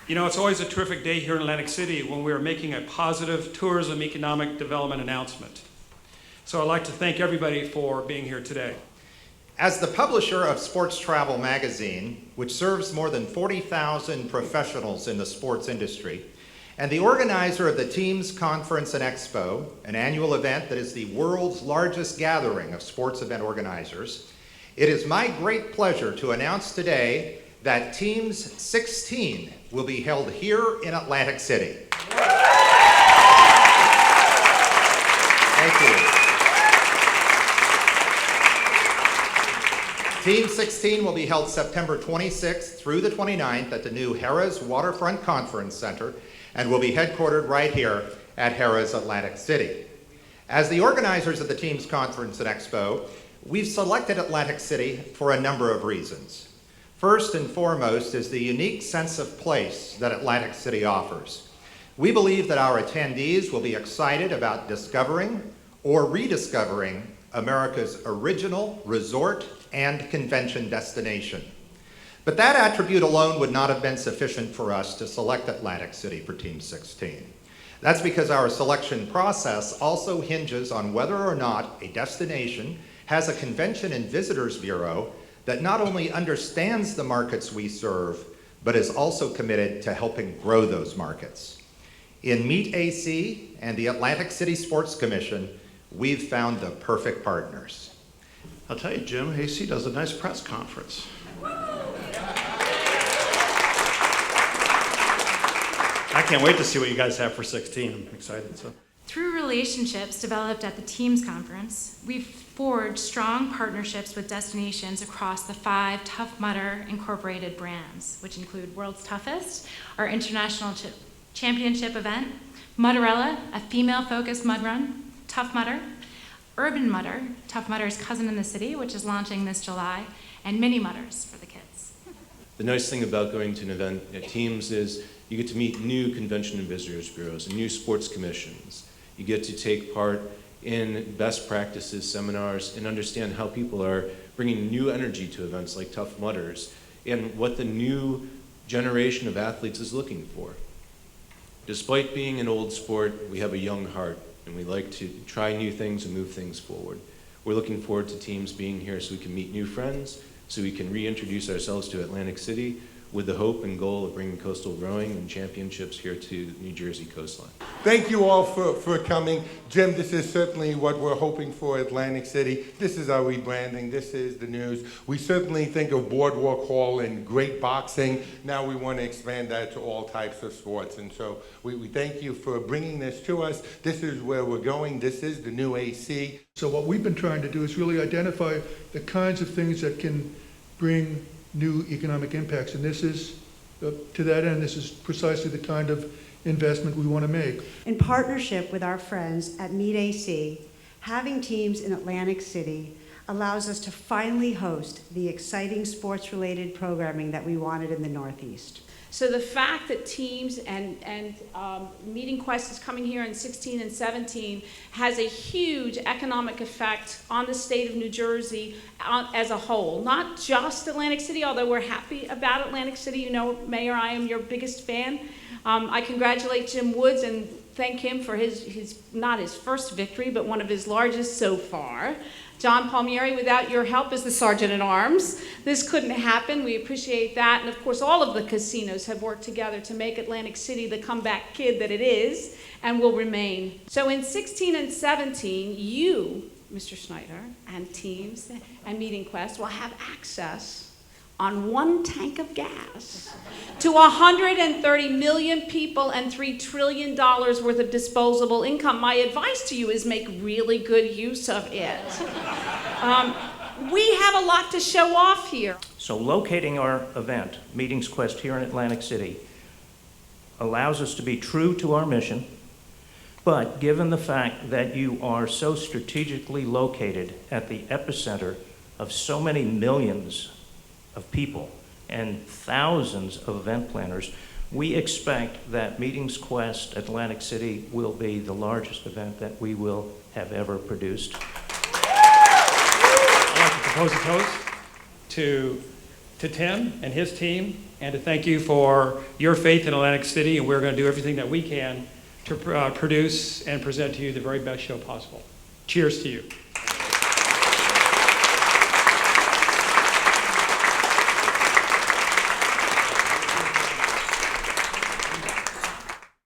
You know, it's always a terrific day here in Atlantic City when we are making a positive tourism economic development announcement. So I'd like to thank everybody for being here today. As the publisher of Sports Travel magazine, which serves more than 40,000 professionals in the sports industry, and the organizer of the Teams Conference and Expo, an annual event that is the world's largest gathering of sports event organizers, it is my great pleasure to announce today that Teams 16 will be held here in Atlantic City. Thank you. Team 16 will be held September 26th through the 29th at the new Harrah's Waterfront Conference Center and will be headquartered right here at Harrah's Atlantic City. As the organizers of the Teams Conference and Expo, we've selected Atlantic City for a number of reasons. First and foremost is the unique sense of place that Atlantic City offers. We believe that our attendees will be excited about discovering or rediscovering America's original resort and convention destination. But that attribute alone would not have been sufficient for us to select Atlantic City for Team 16. That's because our selection process also hinges on whether or not a destination has a Convention and Visitors Bureau that not only understands the markets we serve, but is also committed to helping grow those markets. In Meet AC and the Atlantic City Sports Commission, we've found the perfect partners. I'll tell you, Jim, AC does a nice press conference. I can't wait to see what you guys have for 16. I'm excited. Through relationships developed at the Teams Conference, we've forged strong partnerships with destinations across the 5 Tough Mudder Incorporated brands, which include World's Toughest, our international championship event, Mudderella, a female-focused mud run, Tough Mudder, Urban Mudder, Tough Mudder's cousin in the city, which is launching this July, and Mini Mudders for the kids. The nice thing about going to an event at Teams is you get to meet new convention and visitors bureaus and new sports commissions. You get to take part in best practices seminars and understand how people are bringing new energy to events like Tough Mudders and what the new generation of athletes is looking for. Despite being an old sport, we have a young heart and we like to try new things and move things forward. We're looking forward to Teams being here so we can meet new friends, so we can reintroduce ourselves to Atlantic City with the hope and goal of bringing coastal rowing and championships here to New Jersey coastline. Thank you all for coming. Jim, this is certainly what we're hoping for Atlantic City. This is our rebranding. This is the news. We certainly think of Boardwalk Hall and great boxing. Now we want to expand that to all types of sports. And so we thank you for bringing this to us. This is where we're going. This is the new AC. So what we've been trying to do is really identify the kinds of things that can bring new economic impacts. And this is, to that end, this is precisely the kind of investment we want to make. In partnership with our friends at Meet AC, having Teams in Atlantic City allows us to finally host the exciting sports-related programming that we wanted in the Northeast. So the fact that Teams and MeetingQuest is coming here in 16 and 17 has a huge economic effect on the state of New Jersey as a whole. Not just Atlantic City, although we're happy about Atlantic City. You know, Mayor, I am your biggest fan. I congratulate Jim Woods and thank him for his not his first victory, but one of his largest so far. John Palmieri, without your help as the Sergeant-at-Arms, this couldn't happen. We appreciate that. And of course, all of the casinos have worked together to make Atlantic City the comeback kid that it is and will remain. So in 16 and 17, you, Mr. Schneider, and Teams and MeetingQuest will have access on 1 tank of gas to 130 million people and $3 trillion worth of disposable income. My advice to you is make really good use of it. We have a lot to show off here. So locating our event, MeetingsQuest here in Atlantic City, allows us to be true to our mission, but given the fact that you are so strategically located at the epicenter of so many millions of people and thousands of event planners, we expect that MeetingsQuest Atlantic City will be the largest event that we will have ever produced. I'd like to propose a toast to to Tim and his team, and to thank you for your faith in Atlantic City, and we're going to do everything that we can to produce and present to you the very best show possible. Cheers to you.